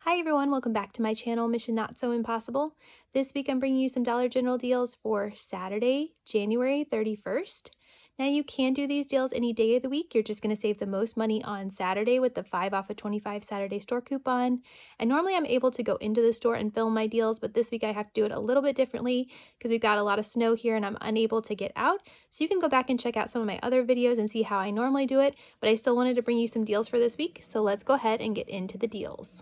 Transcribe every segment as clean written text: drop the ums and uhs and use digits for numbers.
Hi everyone, welcome back to my channel, Mission Not So Impossible. This week I'm bringing you some Dollar General deals for Saturday, January 31st. Now you can do these deals any day of the week. You're just going to save the most money on Saturday with the 5 off of 25 Saturday store coupon. And normally I'm able to go into the store and film my deals, but this week I have to do it a little bit differently because we've got a lot of snow here and I'm unable to get out. So you can go back and check out some of my other videos and see how I normally do it, but I still wanted to bring you some deals for this week. So let's go ahead and get into the deals.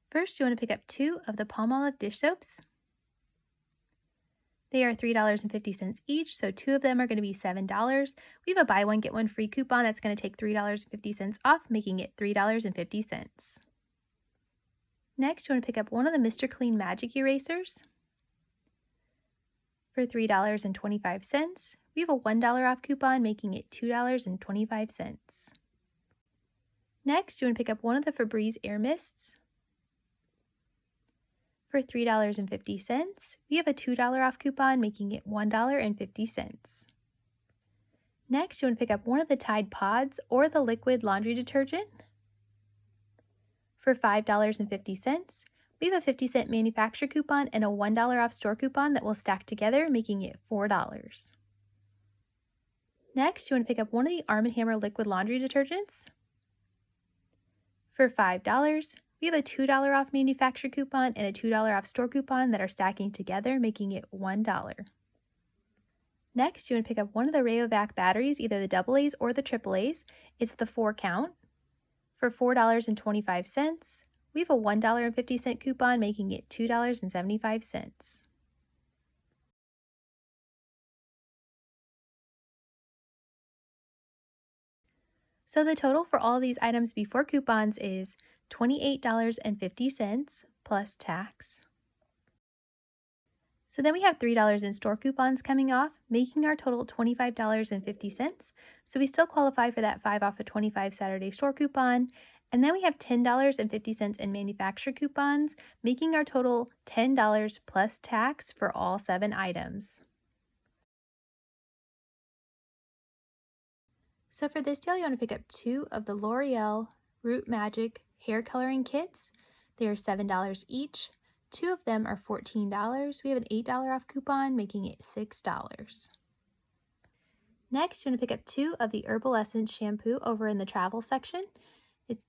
First, you want to pick up 2 of the Palmolive dish soaps. They are $3.50 each, so 2 of them are going to be $7. We have a buy one, get one free coupon that's going to take $3.50 off, making it $3.50. Next, you want to pick up one of the Mr. Clean Magic Erasers for $3.25. We have a $1 off coupon, making it $2.25. Next, you want to pick up one of the Febreze Air Mists for $3.50. We have a $2 off coupon, making it $1.50. Next, you want to pick up one of the Tide Pods or the liquid laundry detergent for $5.50. We have a 50-cent manufacturer coupon and a $1 off store coupon that will stack together, making it $4. Next, you want to pick up one of the Arm & Hammer liquid laundry detergents for $5. We have a $2 off manufacturer coupon and a $2 off store coupon that are stacking together, making it $1. Next, you want to pick up one of the Rayovac batteries, either the AA's or the AAA's. It's the 4 count for $4.25. We have a $1.50 coupon, making it $2.75. So the total for all of these items before coupons is $28.50 plus tax. So then we have $3 in store coupons coming off, making our total $25.50. So we still qualify for that 5 off of 25 Saturday store coupon. And then we have $10.50 in manufacturer coupons, making our total $10 plus tax for all 7 items. So for this deal, you want to pick up 2 of the L'Oreal Root Magic hair coloring kits. They are $7 each. 2 of them are $14. We have an $8 off coupon, making it $6. Next, you want to pick up 2 of the Herbal Essence shampoo over in the travel section.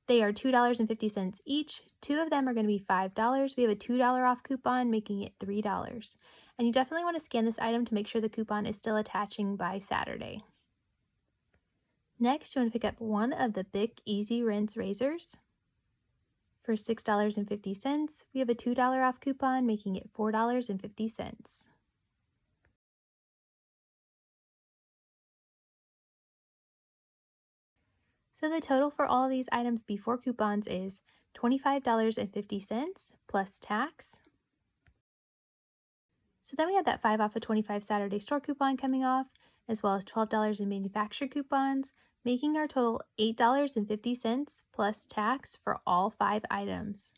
They are $2.50 each. 2 of them are going to be $5. We have a $2 off coupon, making it $3. And you definitely want to scan this item to make sure the coupon is still attaching by Saturday. Next, you want to pick up one of the Bic Easy Rinse razors for $6.50. We have a $2 off coupon, making it $4.50. So the total for all of these items before coupons is $25.50 plus tax. So then we have that 5 off of 25 Saturday store coupon coming off, as well as $12 in manufacturer coupons, making our total $8.50 plus tax for all 5 items.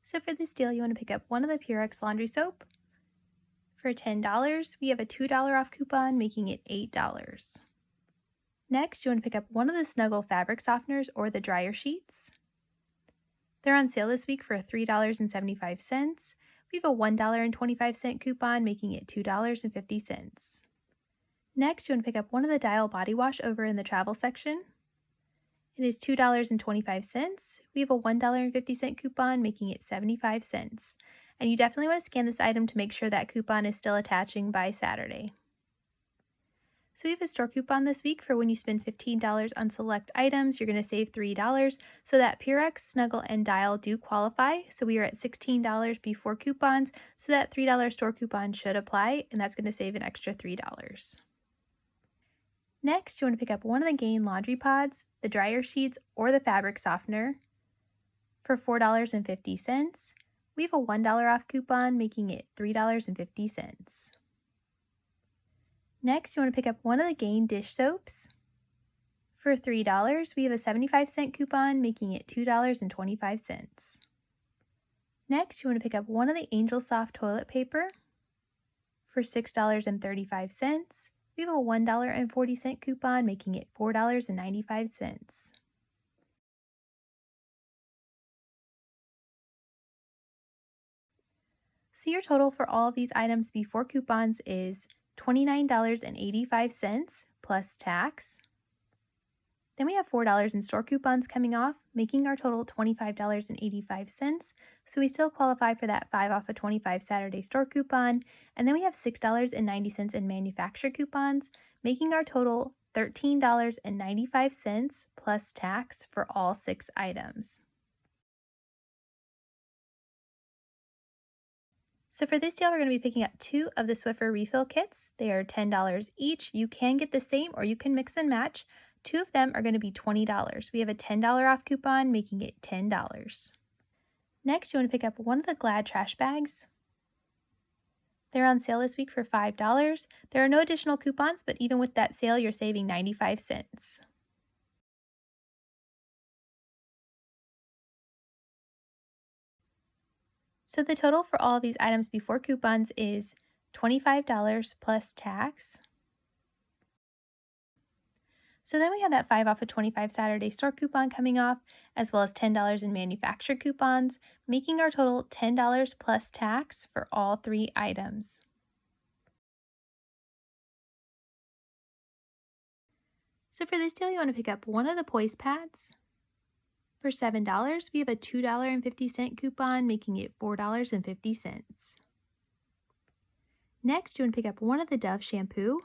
So for this deal, you want to pick up one of the Purex laundry soap for $10. We have a $2 off coupon, making it $8. Next, you want to pick up one of the Snuggle fabric softeners or the dryer sheets. They're on sale this week for $3.75. We have a $1.25 coupon, making it $2.50. Next, you want to pick up one of the Dial body wash over in the travel section. It is $2.25. We have a $1.50 coupon, making it 75 cents. And you definitely want to scan this item to make sure that coupon is still attaching by Saturday. So we have a store coupon this week for when you spend $15 on select items, you're going to save $3. So that Purex, Snuggle, and Dial do qualify. So we are at $16 before coupons. So that $3 store coupon should apply, and that's going to save an extra $3. Next, you want to pick up one of the Gain laundry pods, the dryer sheets, or the fabric softener for $4.50. We have a $1 off coupon, making it $3.50. Next, you want to pick up one of the Gain dish soaps for $3. We have a 75-cent coupon, making it $2.25. Next, you want to pick up one of the Angel Soft toilet paper for $6.35. We have a $1.40 coupon, making it $4.95. So your total for all of these items before coupons is $29.85 plus tax. Then we have $4 in store coupons coming off, making our total $25.85. So we still qualify for that 5 off a 25 Saturday store coupon. And then we have $6.90 in manufacturer coupons, making our total $13.95 plus tax for all 6 items. So for this deal, we're going to be picking up 2 of the Swiffer refill kits. They are $10 each. You can get the same or you can mix and match. 2 of them are going to be $20. We have a $10 off coupon, making it $10. Next, you want to pick up one of the Glad trash bags. They're on sale this week for $5. There are no additional coupons, but even with that sale, you're saving 95 cents. So the total for all of these items before coupons is $25 plus tax. So then we have that 5 off a 25 Saturday store coupon coming off, as well as $10 in manufacturer coupons, making our total $10 plus tax for all 3 items. So for this deal, you want to pick up one of the Poise pads. For $7, we have a $2.50 coupon, making it $4.50. Next, you want to pick up one of the Dove shampoo.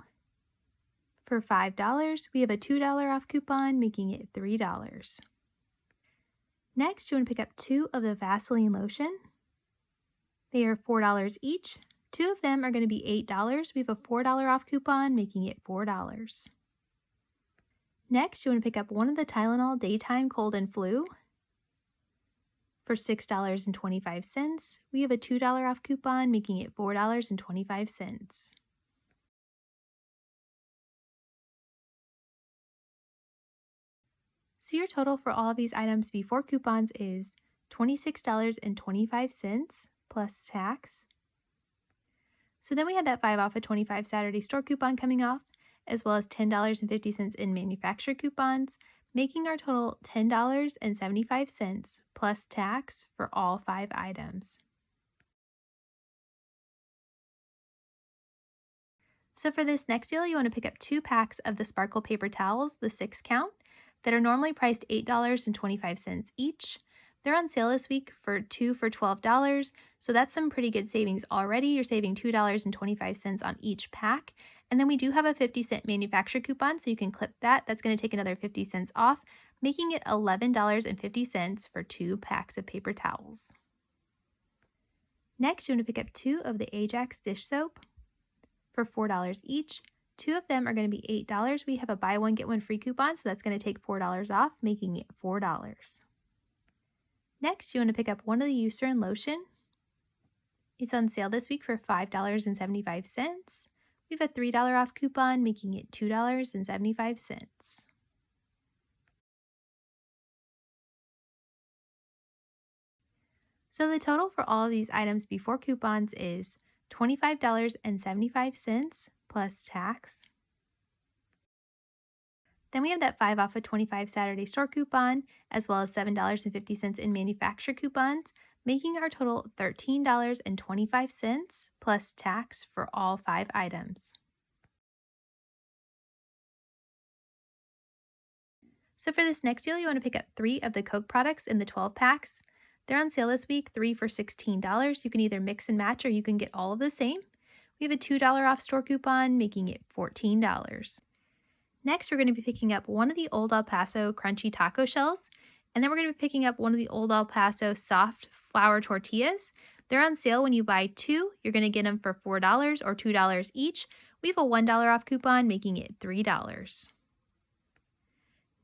For $5, we have a $2 off coupon, making it $3. Next, you want to pick up 2 of the Vaseline lotion. They are $4 each. 2 of them are going to be $8. We have a $4 off coupon, making it $4. Next, you want to pick up one of the Tylenol Daytime Cold and Flu. For $6.25, we have a $2 off coupon, making it $4.25. So your total for all of these items before coupons is $26.25 plus tax. So then we had that 5 off a 25 Saturday store coupon coming off, as well as $10.50 in manufacturer coupons, making our total $10.75 plus tax for all 5 items. So for this next deal, you want to pick up 2 packs of the Sparkle paper towels, the 6 count, that are normally priced $8.25 each. They're on sale this week for 2 for $12, so that's some pretty good savings already. You're saving $2.25 on each pack. And then we do have a 50-cent manufacturer coupon, so you can clip that. That's going to take another 50 cents off, making it $11.50 for 2 packs of paper towels. Next, you want to pick up 2 of the Ajax dish soap for $4 each. 2 of them are going to be $8. We have a buy one, get one free coupon, so that's going to take $4 off, making it $4. Next, you want to pick up one of the Eucerin lotion. It's on sale this week for $5.75. We have a $3 off coupon, making it $2.75. So the total for all of these items before coupons is $25.75 plus tax. Then we have that 5 off a 25 Saturday store coupon, as well as $7.50 in manufacturer coupons, making our total $13.25 plus tax for all 5 items. So for this next deal, you want to pick up 3 of the Coke products in the 12 packs. They're on sale this week, 3 for $16. You can either mix and match or you can get all of the same. We have a $2 off store coupon, making it $14. Next, we're going to be picking up one of the Old El Paso crunchy taco shells, and then we're going to be picking up one of the Old El Paso soft flour tortillas. They're on sale when you buy 2. You're going to get them for $4 or $2 each. We have a $1 off coupon, making it $3.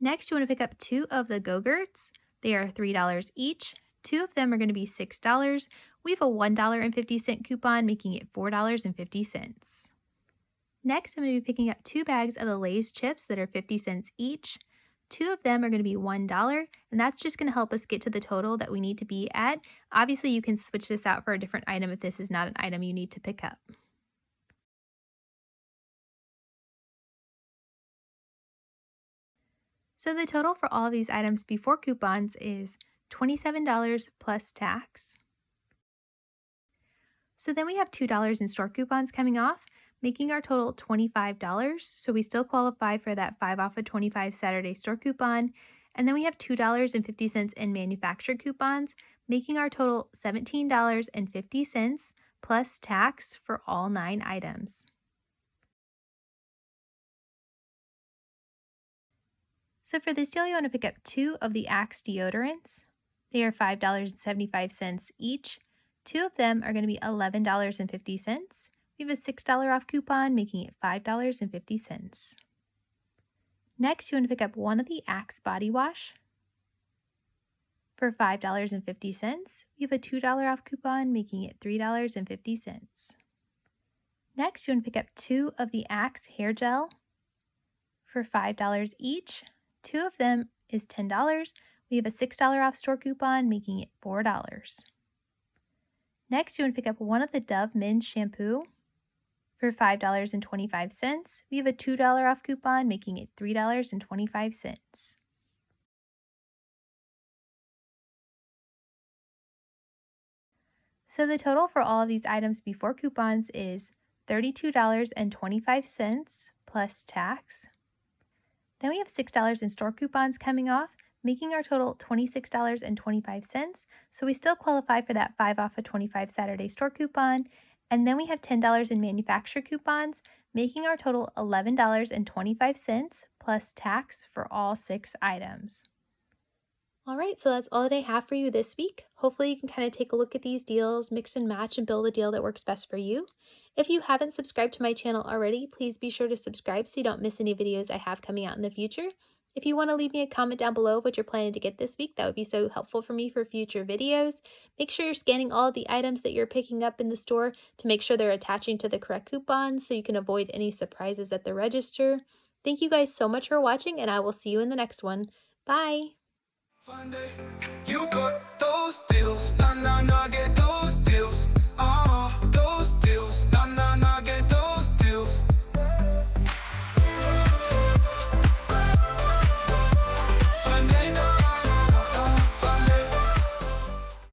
Next, you want to pick up 2 of the Go-Gurts. They are $3 each. 2 of them are going to be $6. We have a $1.50 coupon, making it $4.50. Next, I'm going to be picking up 2 bags of the Lay's chips that are 50 cents each. 2 of them are going to be $1, and that's just going to help us get to the total that we need to be at. Obviously, you can switch this out for a different item if this is not an item you need to pick up. So the total for all of these items before coupons is $27 plus tax. So then we have $2 in store coupons coming off, making our total $25. So we still qualify for that 5 off of 25 Saturday store coupon. And then we have $2.50 in manufacturer coupons, making our total $17.50 plus tax for all 9 items. So for this deal, you want to pick up 2 of the Axe deodorants. They are $5.75 each. 2 of them are going to be $11.50. We have a $6 off coupon, making it $5.50. Next, you want to pick up 1 of the Axe body wash for $5.50. We have a $2 off coupon, making it $3.50. Next, you want to pick up 2 of the Axe hair gel for $5 each. 2 of them is $10. We have a $6 off store coupon, making it $4. Next, you want to pick up 1 of the Dove men's shampoo for $5.25. We have a $2 off coupon, making it $3.25. So the total for all of these items before coupons is $32.25 plus tax. Then we have $6 in store coupons coming off, making our total $26.25. So we still qualify for that 5 off of 25 Saturday store coupon. And then we have $10 in manufacturer coupons, making our total $11.25 plus tax for all 6 items. All right, so that's all that I have for you this week. Hopefully you can kind of take a look at these deals, mix and match, and build a deal that works best for you. If you haven't subscribed to my channel already, please be sure to subscribe so you don't miss any videos I have coming out in the future. If you want to leave me a comment down below of what you're planning to get this week, that would be so helpful for me for future videos. Make sure you're scanning all of the items that you're picking up in the store to make sure they're attaching to the correct coupons so you can avoid any surprises at the register. Thank you guys so much for watching, and I will see you in the next one. Bye! Fun day, you got those deals, nah, nah, nah, get those